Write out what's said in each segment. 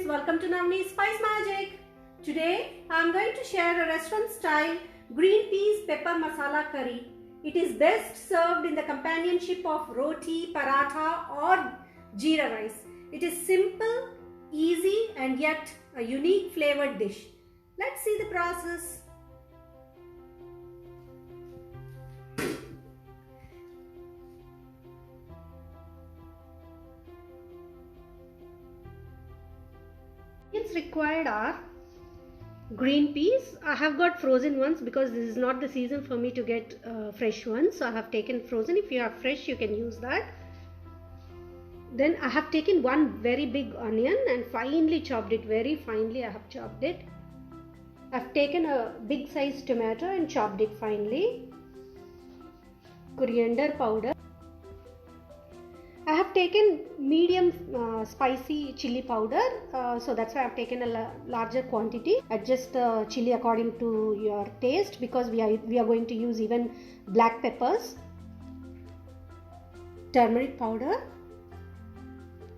friends, welcome to Navne's Spice Magic. Today I am going to share a restaurant style green peas pepper masala curry. It is best served in the companionship of roti, paratha or jeera rice. It is simple, easy and yet a unique flavored dish. Let's see the process. Ingredients required are green peas. I have got frozen ones because this is not the season for me to get fresh ones, so I have taken frozen. If you have fresh, you can use that. Then I have taken one very big onion and finely chopped it, very finely I have chopped it. I have taken a big size tomato and chopped it finely. Coriander powder. I have taken medium spicy chili powder, so that's why I have taken a larger quantity. Adjust the chili according to your taste because we are going to use even black peppers. Turmeric powder,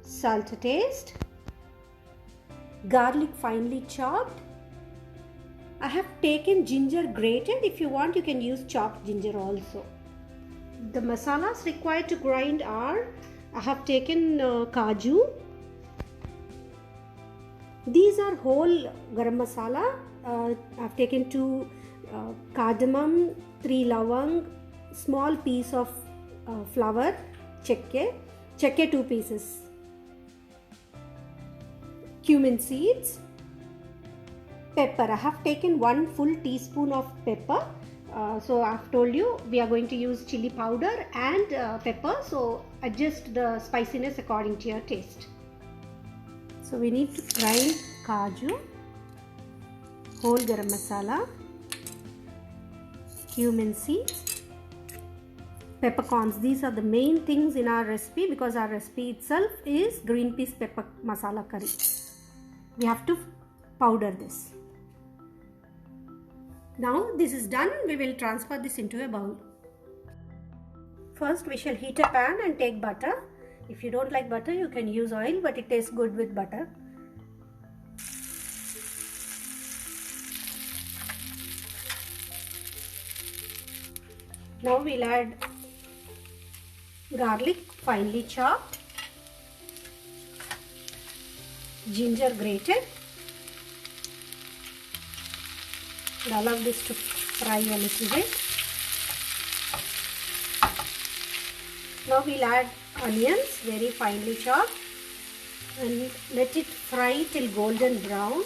salt to taste, garlic finely chopped. I have taken ginger grated. If you want, you can use chopped ginger also. The masalas required to grind are, I have taken kaju. These are whole garam masala. I have taken 2 cardamom, 3 lavang, small piece of flower, chekke 2 pieces, cumin seeds, pepper. I have taken 1 full teaspoon of pepper. So I have told you we are going to use chili powder and pepper, so adjust the spiciness according to your taste. So we need to grind kaju, whole garam masala, cumin seeds, peppercorns. These are the main things in our recipe because our recipe itself is green peas pepper masala curry. We have to powder this. Now this is done, we will transfer this into a bowl. First we shall heat a pan and take butter. If you don't like butter, you can use oil, but it tastes good with butter. Now we'll add garlic finely chopped, ginger grated. Allow this to fry a little bit. Now we'll add onions very finely chopped and let it fry till golden brown.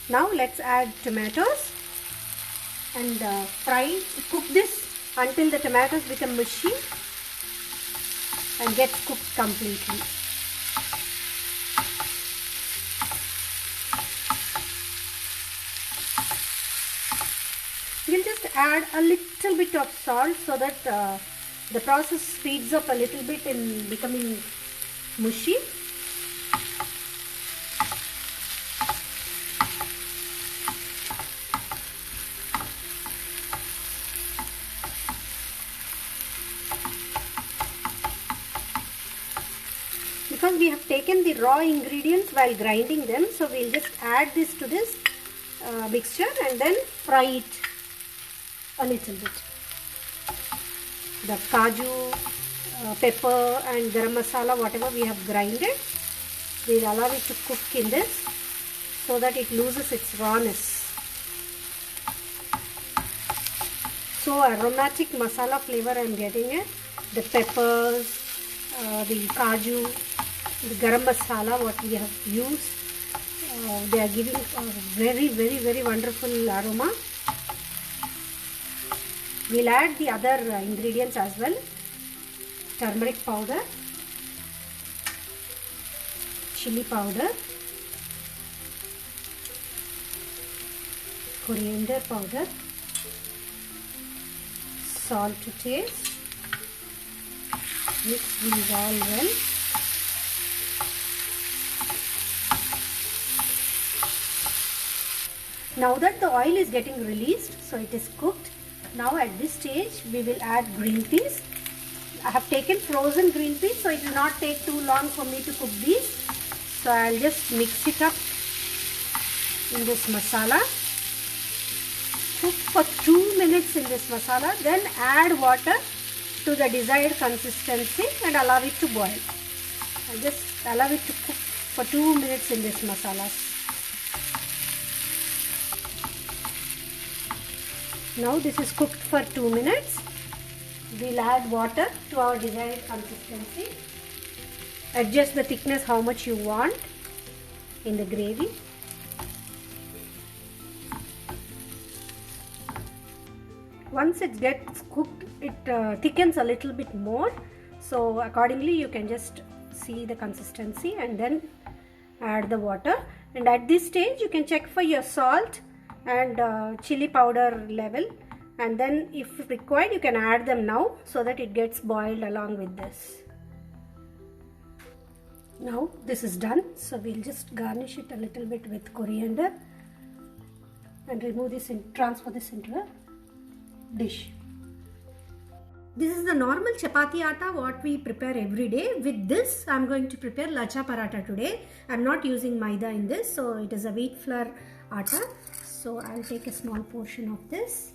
Now let's add tomatoes and cook this until the tomatoes become mushy and get cooked completely. We'll just add a little bit of salt so that the process speeds up a little bit in becoming mushy. Because we have taken the raw ingredients while grinding them, so we'll just add this to this mixture and then fry it a little bit. The kaju, pepper and garam masala, whatever we have grinded, we'll allow it to cook in this so that it loses its rawness. So aromatic masala flavor I am getting it. The peppers, the kaju, the garam masala what we have used, they are giving a very wonderful aroma. We'll add the other ingredients as well. Turmeric powder, chili powder, coriander powder, salt to taste, mix these all well. Now that the oil is getting released, so it is cooked. Now at this stage we will add green peas. I have taken frozen green peas, so it will not take too long for me to cook these. So I'll just mix it up in this masala. Cook for 2 minutes in this masala, then add water to the desired consistency and allow it to boil. I'll just allow it to cook for 2 minutes in this masala. Now this is cooked for 2 minutes. We'll add water to our desired consistency. Adjust the thickness how much you want in the gravy. Once it gets cooked, it thickens a little bit more. So accordingly you can just see the consistency and then add the water. And at this stage you can check for your salt and chili powder level, and then if required you can add them now so that it gets boiled along with this. Now this is done, so we'll just garnish it a little bit with coriander and remove this and transfer this into a dish. This is the normal chapati atta what we prepare every day. With this I'm going to prepare lacha paratha today. I'm not using maida in this, so it is a wheat flour atta. So I'll take a small portion of this.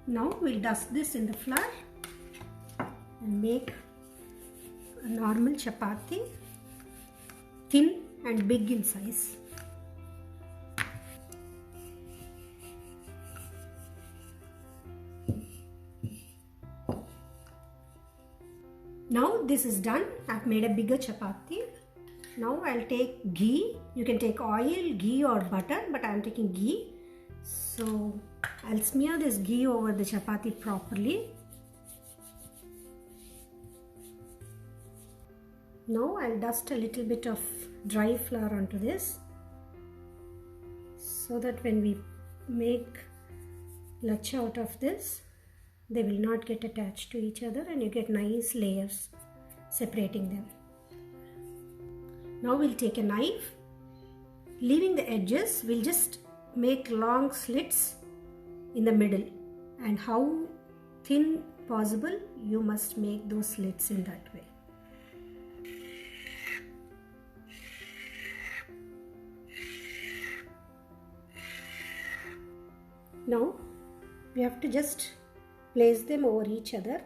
Now we'll dust this in the flour and make a normal chapati, thin and big in size. Now this is done. I've made a bigger chapati. Now I'll take ghee. You can take oil, ghee or butter, but I'm taking ghee. So I'll smear this ghee over the chapati properly. Now I'll dust a little bit of dry flour onto this so that when we make lacha out of this, they will not get attached to each other and you get nice layers separating them. Now we'll take a knife, leaving the edges, we'll just make long slits in the middle, and how thin possible you must make those slits in that way. Now we have to just place them over each other.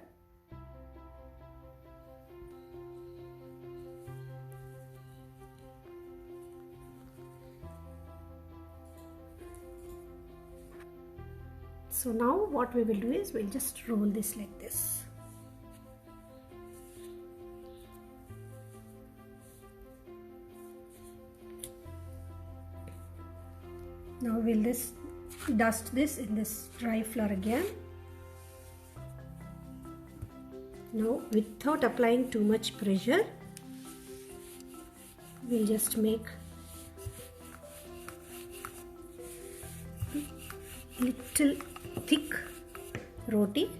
So now what we will do is we'll just roll this like this. Now we'll dust this in this dry flour again. Now without applying too much pressure, we'll just make little thick roti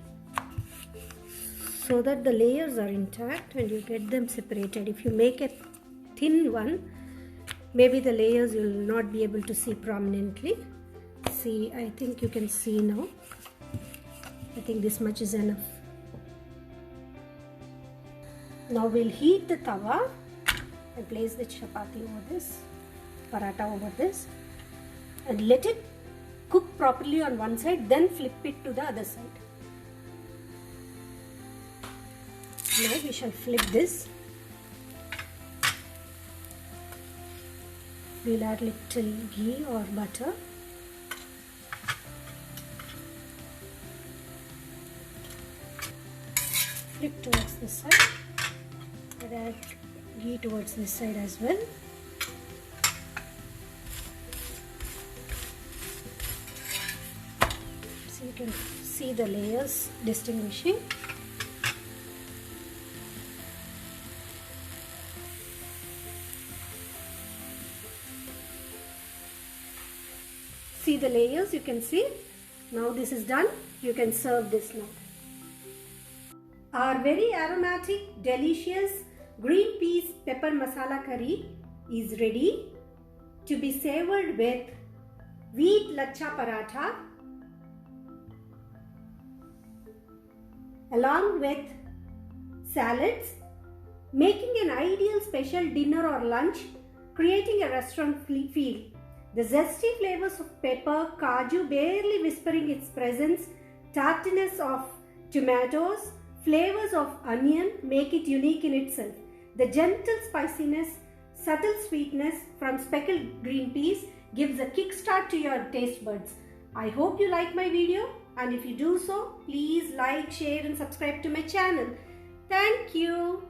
so that the layers are intact and you get them separated. If you make a thin one, maybe the layers you will not be able to see prominently. See, I think you can see now. I think this much is enough. Now we'll heat the tawa and place the chapati over this, paratha over this, and let it cook properly on one side, then flip it to the other side. Now we shall flip this. We'll add little ghee or butter. Flip towards this side and add ghee towards this side as well. So you can see the layers distinguishing. See the layers, you can see. Now this is done. You can serve this now. Our very aromatic, delicious green peas pepper masala curry is ready to be savored with wheat lachha paratha along with salads, making an ideal special dinner or lunch, creating a restaurant feel. The zesty flavors of pepper, kaju barely whispering its presence, tartness of tomatoes, flavors of onion make it unique in itself. The gentle spiciness, subtle sweetness from speckled green peas gives a kickstart to your taste buds. I hope you like my video, and if you do so, please like, share and subscribe to my channel. Thank you.